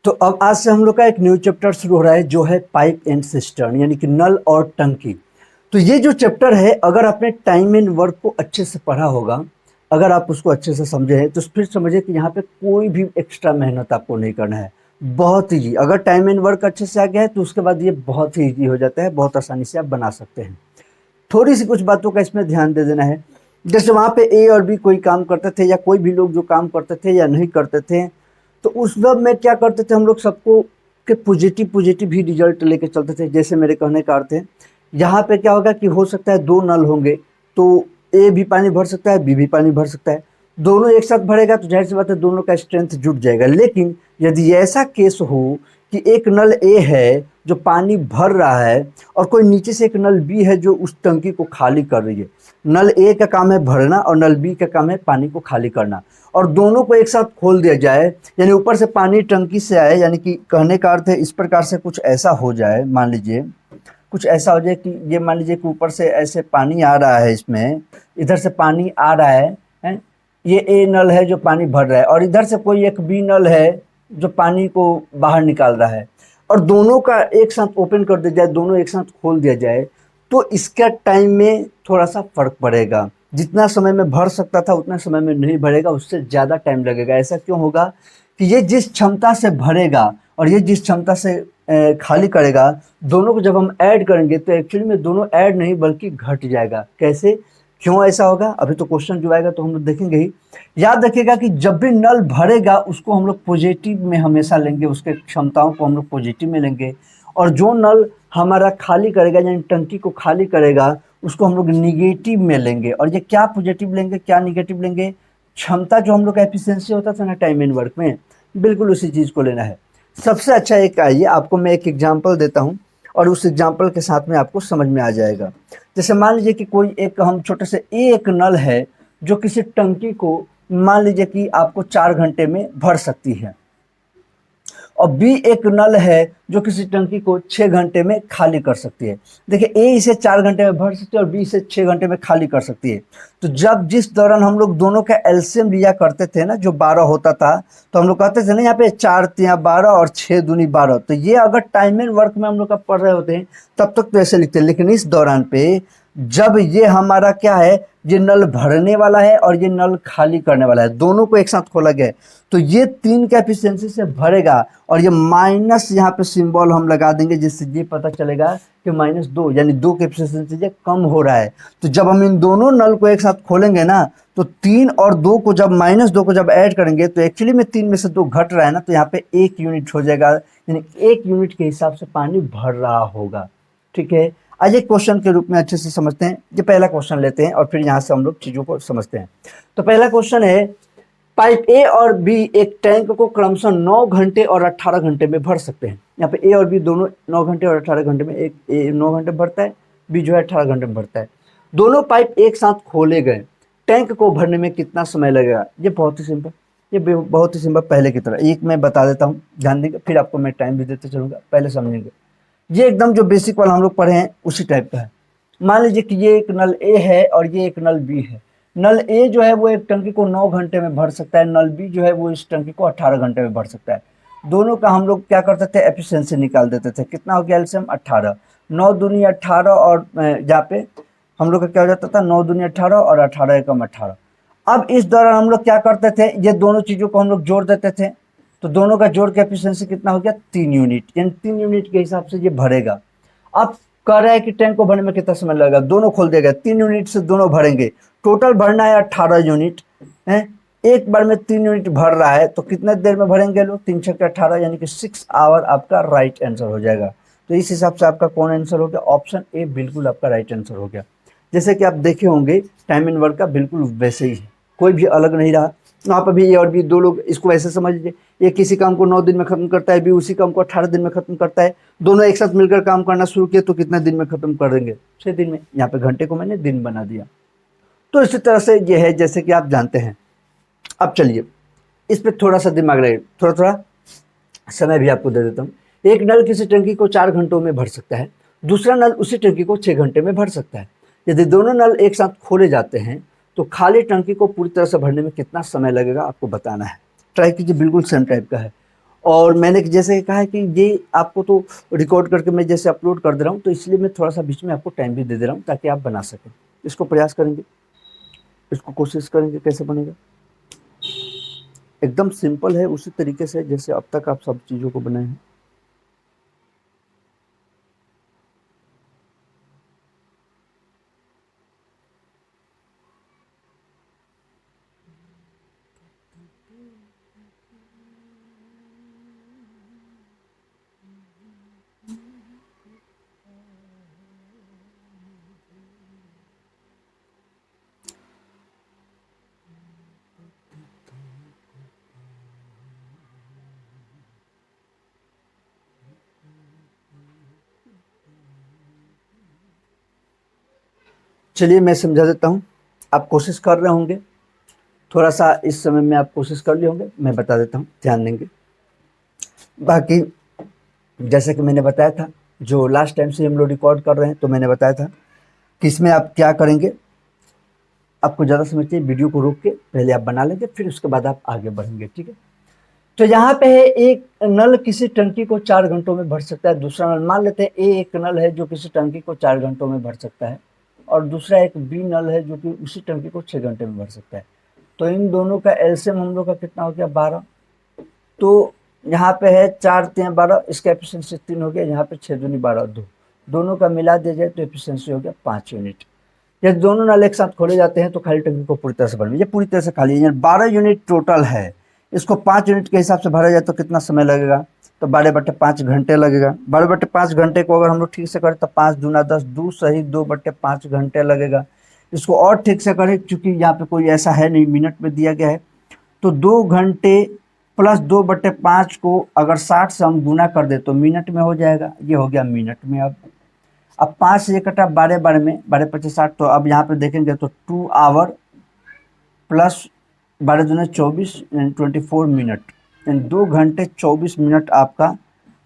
तो अब आज से हम लोग का एक न्यू चैप्टर शुरू हो रहा है जो है पाइप एंड सिस्टर्न यानी कि नल और टंकी। तो ये जो चैप्टर है अगर आपने टाइम एंड वर्क को अच्छे से पढ़ा होगा, अगर आप उसको अच्छे से समझे हैं तो फिर समझिए कि यहाँ पे कोई भी एक्स्ट्रा मेहनत आपको नहीं करना है। बहुत ईजी, अगर टाइम एंड वर्क अच्छे से आ गया है तो उसके बाद ये बहुत ही ईजी हो जाता है, बहुत आसानी से आप बना सकते हैं। थोड़ी सी कुछ बातों का इसमें ध्यान दे देना है। जैसे वहाँ पे ए और बी कोई काम करते थे या कोई भी लोग जो काम करते थे या नहीं करते थे, तो उस वक्त में क्या करते थे हम लोग सबको के पॉजिटिव पॉजिटिव ही रिजल्ट लेके चलते थे। जैसे मेरे कहने का अर्थ है, यहाँ पे क्या होगा कि हो सकता है दो नल होंगे तो ए भी पानी भर सकता है, बी भी पानी भर सकता है। दोनों एक साथ भरेगा तो जाहिर सी बात है दोनों का स्ट्रेंथ जुट जाएगा। लेकिन यदि ऐसा केस हो कि एक नल ए है जो पानी भर रहा है और कोई नीचे से एक नल बी है जो उस टंकी को खाली कर रही है। नल ए का काम है भरना और नल बी का काम है पानी को खाली करना, और दोनों को एक साथ खोल दिया जाए, यानी ऊपर से पानी टंकी से आए, यानी कि कहने का अर्थ है इस प्रकार से कुछ ऐसा हो जाए, मान लीजिए कुछ ऐसा हो जाए कि ये मान लीजिए कि ऊपर से ऐसे पानी आ रहा है, इसमें इधर से पानी आ रहा है? ये ए नल है जो पानी भर रहा है और इधर से कोई एक बी नल है जो पानी को बाहर निकाल रहा है, और दोनों का एक साथ ओपन कर दिया जाए, दोनों एक साथ खोल दिया जाए, तो इसका टाइम में थोड़ा सा फर्क पड़ेगा। जितना समय में भर सकता था उतना समय में नहीं भरेगा, उससे ज़्यादा टाइम लगेगा। ऐसा क्यों होगा कि ये जिस क्षमता से भरेगा और ये जिस क्षमता से खाली करेगा, दोनों को जब हम ऐड करेंगे तो एक्चुअली में दोनों ऐड नहीं बल्कि घट जाएगा। कैसे, क्यों ऐसा होगा, अभी तो क्वेश्चन जो आएगा तो हम लोग देखेंगे ही। याद रखिएगा कि जब भी नल भरेगा उसको हम लोग पॉजिटिव में हमेशा लेंगे, उसके क्षमताओं को हम लोग पॉजिटिव में लेंगे, और जो नल हमारा खाली करेगा यानी टंकी को खाली करेगा उसको हम लोग निगेटिव में लेंगे। और ये क्या पॉजिटिव लेंगे क्या निगेटिव लेंगे, क्षमता जो हम लोग का एफिशिएंसी होता था ना टाइम एंड वर्क में, बिल्कुल उसी चीज़ को लेना है। सबसे अच्छा एक आइए आपको मैं एक एग्जाम्पल देता हूँ और उस एग्जाम्पल के साथ में आपको समझ में आ जाएगा। जैसे मान लीजिए कि कोई एक हम छोटे से एक नल है जो किसी टंकी को मान लीजिए कि आपको 4 घंटे में भर सकती है, और बी एक नल है जो किसी टंकी को 6 घंटे में खाली कर सकती है। देखिए ए इसे 4 घंटे में भर सकती है और बी इसे 6 घंटे में खाली कर सकती है। तो जब जिस दौरान हम लोग दोनों का एलसीएम लिया करते थे ना, जो 12 होता था, तो हम लोग कहते थे ना यहाँ पे 4 तिया 12 और 6 दूनी 12। तो ये अगर टाइम एंड वर्क में हम लोग का पढ़ रहे होते हैं तब तक तो ऐसे लिखते हैं, लेकिन इस दौरान पे जब ये हमारा क्या है, ये नल भरने वाला है और ये नल खाली करने वाला है, दोनों को एक साथ खोला गया है, तो ये 3 का एफिशिएंसी से भरेगा और ये माइनस यहाँ पे सिंबल हम लगा देंगे जिससे ये पता चलेगा कि -2 यानी 2 के एफिशिएंसी से कम हो रहा है। तो जब हम इन दोनों नल को एक साथ खोलेंगे ना, तो 3 और 2 को जब -2 को जब ऐड करेंगे तो एक्चुअली में 3 में से 2 घट रहा है ना, तो यहाँ पे 1 यूनिट हो जाएगा, यानी 1 यूनिट के हिसाब से पानी भर रहा होगा। ठीक है, आज एक क्वेश्चन के रूप में अच्छे से समझते हैं। ये पहला क्वेश्चन लेते हैं और फिर यहाँ से हम लोग चीज़ों को समझते हैं। तो पहला क्वेश्चन है, पाइप ए और बी एक टैंक को क्रमशः 9 घंटे और 18 घंटे में भर सकते हैं। यहाँ पे ए और बी दोनों 9 घंटे और 18 घंटे में, एक ए 9 घंटे भरता है, बी जो है 18 घंटे में भरता है। दोनों पाइप एक साथ खोले गए, टैंक को भरने में कितना समय लगेगा? ये बहुत ही सिंपल, ये बहुत ही सिंपल, पहले की तरह एक मैं बता देता हूँ, ध्यान देंगे, फिर आपको मैं टाइम भी देते चलूँगा, पहले समझेंगे। ये एकदम जो बेसिक वाला हम लोग पढ़े हैं उसी टाइप का है। मान लीजिए कि ये एक नल ए है और ये एक नल बी है। नल ए जो है वो एक टंकी को 9 घंटे में भर सकता है, नल बी जो है वो इस टंकी को 18 घंटे में भर सकता है। दोनों का हम लोग क्या करते थे, एफिशिएंसी निकाल देते थे। कितना हो गया एलसीएम? 18, 9 दूनी 18, और जहाँ पे हम लोग का क्या हो जाता था, 9 दूनी 18 और 18 एकम 18। अब इस दौरान हम लोग क्या करते थे, ये दोनों चीज़ों को हम लोग जोड़ देते थे, तो दोनों का जोड़ के एफिशिएंसी कितना हो गया? 3 यूनिट, यानी 3 यूनिट के हिसाब से ये भरेगा। अब कह रहा है कि टैंक को भरने में कितना समय लगेगा, दोनों खोल देगा, 3 यूनिट से दोनों भरेंगे, टोटल भरना है 18 यूनिट है। एक बार में 3 यूनिट भर रहा है तो कितने देर में भरेंगे लोग? 3 छक्के 18 यानी कि 6 आवर आपका राइट आंसर हो जाएगा। तो इस हिसाब से आपका कौन आंसर हो गया? ऑप्शन ए बिल्कुल आपका राइट आंसर हो गया। जैसे कि आप देखे होंगे टाइम एंड वर्क का बिल्कुल वैसे ही है, कोई भी अलग नहीं रहा। वहाँ पर भी ए और बी दो लोग, इसको ऐसे समझ लीजिए, ये किसी काम को 9 दिन में खत्म करता है, बी उसी काम को 18 दिन में खत्म करता है। दोनों एक साथ मिलकर काम करना शुरू किए तो कितने दिन में खत्म कर देंगे? 6 दिन में। यहाँ पे घंटे को मैंने दिन बना दिया। तो इसी तरह से ये है जैसे कि आप जानते हैं। अब चलिए इस पर थोड़ा सा दिमाग लगे, थोड़ा थोड़ा समय भी आपको दे देता हूँ। एक नल किसी टंकी को 4 घंटों में भर सकता है, दूसरा नल उसी टंकी को 6 घंटे में भर सकता है। यदि दोनों नल एक साथ खोले जाते हैं तो खाली टंकी को पूरी तरह से भरने में कितना समय लगेगा आपको बताना है। ट्राई कीजिए, बिल्कुल सेम टाइप का है। और मैंने जैसे कहा है कि ये आपको तो रिकॉर्ड करके मैं जैसे अपलोड कर दे रहा हूँ, तो इसलिए मैं थोड़ा सा बीच में आपको टाइम भी दे दे रहा हूँ ताकि आप बना सकें। इसको प्रयास करेंगे, इसको कोशिश करेंगे कैसे बनेगा। एकदम सिंपल है, उसी तरीके से जैसे अब तक आप सब चीज़ों को बनाए हैं। चलिए मैं समझा देता हूँ, आप कोशिश कर रहे होंगे, थोड़ा सा इस समय में आप कोशिश कर लिए होंगे, मैं बता देता हूँ, ध्यान देंगे। बाकी जैसे कि मैंने बताया था, जो लास्ट टाइम से हम लोग रिकॉर्ड कर रहे हैं, तो मैंने बताया था कि इसमें आप क्या करेंगे। आपको ज़्यादा समझ चाहिए, वीडियो को रोक के पहले आप बना लेंगे, फिर उसके बाद आप आगे बढ़ेंगे, ठीक है। तो यहाँ पे है, एक नल किसी टंकी को 4 घंटों में भर सकता है। दूसरा नल, मान लेते हैं ए एक नल है जो किसी टंकी को 4 घंटों में भर सकता है, और दूसरा एक बी नल है जो कि उसी टंकी को 6 घंटे में भर सकता है। तो इन दोनों का एलसीएम हम लोग का कितना हो गया, 12। तो यहाँ पे है 4 3 12, इसका एफिशिएंसी 3 हो गया, यहाँ पे 6 दूनी 12 2, दोनों का मिला दिया जाए तो एफिशिएंसी हो गया 5 यूनिट। जब दोनों नल एक साथ खोले जाते हैं तो खाली टंकी को पूरी तरह से भर, ये पूरी तरह से खाली है, 12 यूनिट टोटल है। इसको 5 यूनिट के हिसाब से भरा जाए तो कितना समय लगेगा, तो 12/5 घंटे लगेगा। 12/5 घंटे को अगर हम लोग ठीक से करें तो 5 दूना 10, 2 सही 2/5 घंटे लगेगा। इसको और ठीक से करें, क्योंकि यहाँ पे कोई ऐसा है नहीं, मिनट में दिया गया है, तो 2 घंटे प्लस 2/5 को अगर 60 से हम गुना कर दे तो मिनट में हो जाएगा। ये हो गया मिनट में। अब 5 से ये कटा 12 में, 12×5 = 60, तो अब यहाँ पे देखेंगे तो 2 आवर प्लस 12 दूनी 24 यानी 24 मिनट, यानी 2 घंटे 24 मिनट आपका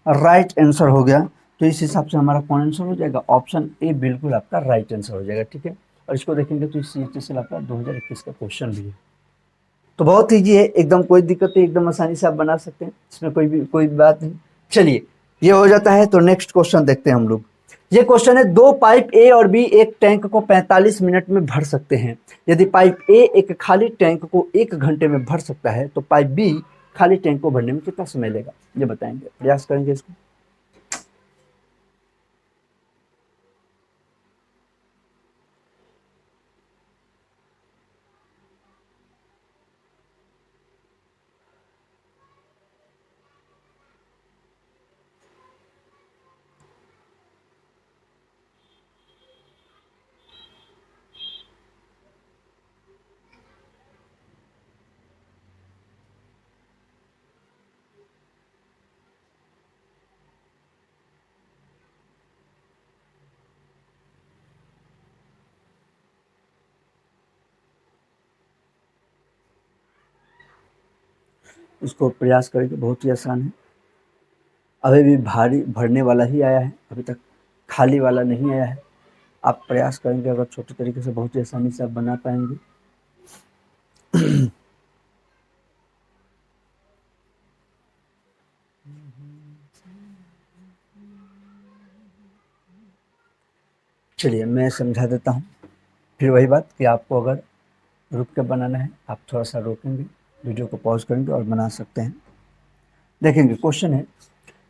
राइट आंसर हो गया। तो इस हिसाब से हमारा कौन आंसर हो जाएगा, ऑप्शन ए बिल्कुल आपका राइट आंसर हो जाएगा, ठीक है। और इसको देखेंगे तो इस CHT से आपका 2021 का क्वेश्चन भी है। तो बहुत ईजी है एकदम, कोई दिक्कत नहीं, एकदम आसानी से आप बना सकते हैं, इसमें कोई बात नहीं। चलिए ये हो जाता है, तो नेक्स्ट क्वेश्चन देखते हैं हम लोग। ये क्वेश्चन है, 2 पाइप ए और बी एक टैंक को 45 मिनट में भर सकते हैं। यदि पाइप ए एक खाली टैंक को 1 घंटे में भर सकता है, तो पाइप बी खाली टैंक को भरने में कितना समय लेगा, ये बताएंगे, प्रयास करेंगे इसको। इसको प्रयास करेंगे, बहुत ही आसान है। अभी भी भारी भरने वाला ही आया है, अभी तक खाली वाला नहीं आया है। आप प्रयास करेंगे अगर छोटे तरीके से, बहुत ही आसानी से आप बना पाएंगे। चलिए मैं समझा देता हूँ, फिर वही बात कि आपको अगर रुक के बनाना है, आप थोड़ा सा रोकेंगे, वीडियो को पॉज करेंगे और बना सकते हैं। देखेंगे क्वेश्चन है,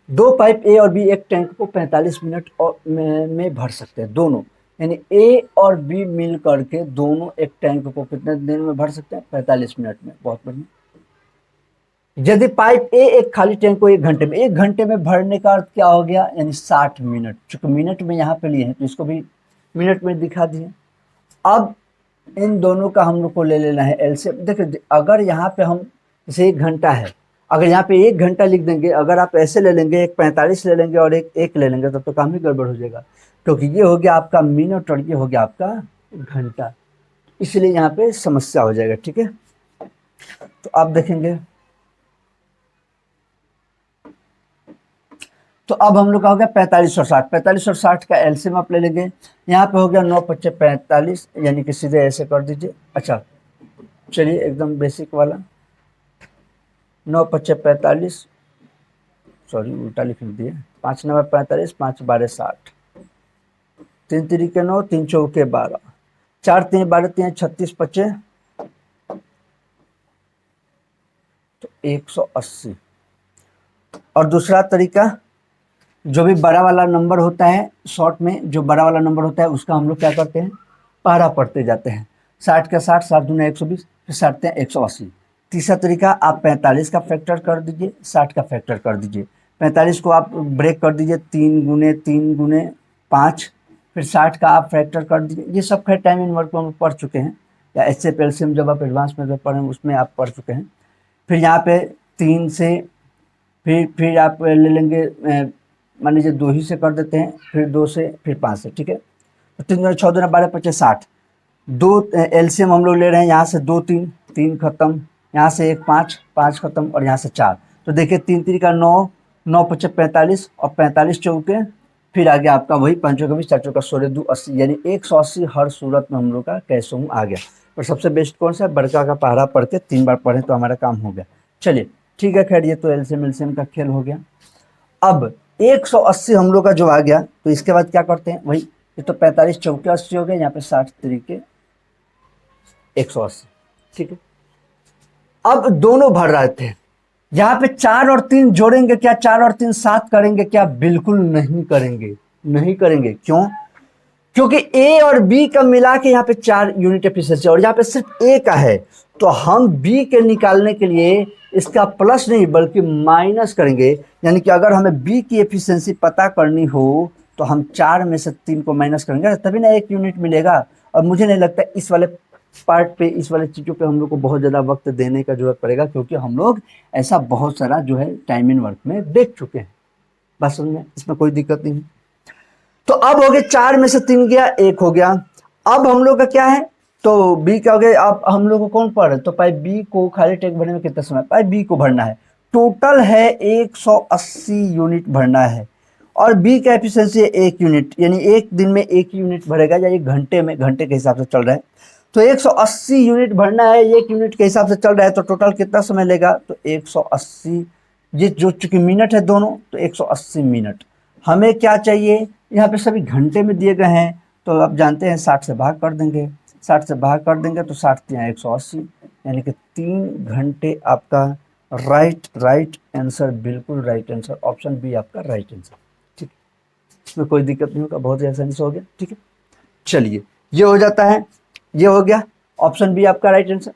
2 पाइप ए और बी एक टैंक को 45 मिनट और में भर सकते हैं, दोनों, यानी ए और बी मिल करके दोनों एक टैंक को कितने देर में भर सकते हैं, 45 मिनट में। बहुत बढ़िया। यदि पाइप ए एक खाली टैंक को 1 घंटे में भरने का अर्थ क्या हो गया, यानी 60 मिनट। चूंकि मिनट में यहाँ पे लिए हैं तो इसको भी मिनट में दिखा दिए। अब इन दोनों का हम लोग को ले लेना है एलसीएम। देखिए अगर यहाँ पे हम, जैसे 1 घंटा है, अगर यहाँ पे 1 घंटा लिख देंगे, अगर आप ऐसे ले लेंगे, एक 45 ले लेंगे और एक ले लेंगे, तब तो काम ही गड़बड़ हो जाएगा, क्योंकि ये हो गया आपका मिनट और ये हो गया आपका घंटा, इसलिए यहाँ पे समस्या हो जाएगा, ठीक है। तो आप देखेंगे, तो अब हम लोग का हो गया 45 और 60, 45 और 60 का एलसीएम आप ले लेंगे। यहाँ पे हो गया 9×5 = 45, यानी कि सीधे ऐसे कर दीजिए। अच्छा चलिए एकदम बेसिक वाला, 9×5 = 45, सॉरी उल्टा लिख दिए, 5 9 45, 5 12 60, 3 3 9, 3 4 12, 4 3 12 3 36 25, तो 180। और दूसरा तरीका, जो भी बड़ा वाला नंबर होता है शॉर्ट में, जो बड़ा वाला नंबर होता है उसका हम लोग क्या करते हैं, पारा पढ़ते जाते हैं। 60 का 60, 7 दूना 120, फिर साटते हैं 180। तीसरा तरीका, आप 45 का फैक्टर कर दीजिए, 60 का फैक्टर कर दीजिए। 45 को आप ब्रेक कर दीजिए 3 गुने 3 गुने 5, फिर 60 का आप फैक्टर कर दीजिए। ये सब खैर टाइम इन वर्क में हम पढ़ चुके हैं, या एचएफ एलसीएम जब आप एडवांस में पढ़ें उसमें आप पढ़ चुके हैं। फिर यहाँ पे 3 से फिर आप ले लेंगे, मान लीजिए 2 ही से कर देते हैं, फिर 2 से, फिर 5 से, ठीक है। तो 3 दूना 6 दूना 12 25 60, 2 एलसीएम हम लोग ले रहे हैं, यहाँ से 2 3 3 खत्म, यहाँ से 1 5 5 खत्म, और यहाँ से 4। तो देखिए 3 3 का 9, 9 5 45, और 45 चौके, फिर आगे आपका वही 5 चौके 20, 4 चौका 16, 2 80, यानी 180 हर सूरत में हम लोग का कैसों आ गया। और सबसे बेस्ट कौन सा है, बड़का का पहाड़ा पढ़ के 3 बार पढ़ें तो हमारा काम हो गया। चलिए ठीक है, खैर ये तो एलसीएम एलसीएम का खेल हो गया। अब 180 हम लोग का जो आ गया, तो इसके बाद क्या करते हैं, वही ये तो 45 चौके 80 हो गए, यहाँ पे 60 तरीके 180, ठीक है। अब दोनों भर रहे थे, यहाँ पे 4 और 3 जोड़ेंगे क्या, 4 और 3 7 करेंगे क्या, बिल्कुल नहीं करेंगे, नहीं करेंगे। क्यों? क्योंकि ए और बी का मिला के यहाँ पे 4 यूनिट एफिशिएंसी, और यहाँ पे सिर्फ ए का है, तो हम बी के निकालने के लिए इसका प्लस नहीं बल्कि माइनस करेंगे। यानी कि अगर हमें बी की एफिशिएंसी पता करनी हो तो हम 4 में से 3 को माइनस करेंगे, तभी ना 1 यूनिट मिलेगा। और मुझे नहीं लगता इस वाले पार्ट पे, इस वाले चीज़ों पे हम लोग को बहुत ज़्यादा वक्त देने का जरूरत पड़ेगा, क्योंकि हम लोग ऐसा बहुत सारा जो है टाइम इन वर्क में देख चुके हैं। बस समझ में, इसमें कोई दिक्कत नहीं है। तो अब हो गए 4 में से 3 गया, 1 हो गया। अब हम लोग का क्या है, तो बी का हो गया। अब हम लोग को कौन पढ़, तो पाई बी को खाली टैग भरने में कितना समय, पाई बी को भरना है। टोटल है 180 यूनिट भरना है, और बी का एफिशिएंसी है 1 यूनिट, यानी एक दिन में 1 यूनिट भरेगा, या 1 घंटे में, घंटे के हिसाब से चल रहा है। तो 180 यूनिट भरना है, 1 यूनिट के हिसाब से चल रहा है, तो टोटल कितना समय लेगा, तो 180, ये जो चूंकि मिनट है दोनों, तो 180 मिनट। हमें क्या चाहिए, यहाँ पे सभी घंटे में दिए गए हैं, तो आप जानते हैं 60 से भाग कर देंगे, 60 से भाग कर देंगे तो 60 3 180, यानी कि 3 घंटे आपका राइट आंसर, बिल्कुल राइट आंसर, ऑप्शन बी आपका राइट आंसर, ठीक। इसमें कोई दिक्कत नहीं होगा, बहुत ही आसानी से हो गया, ठीक है। चलिए ये हो जाता है, ये हो गया, ऑप्शन बी आपका राइट आंसर।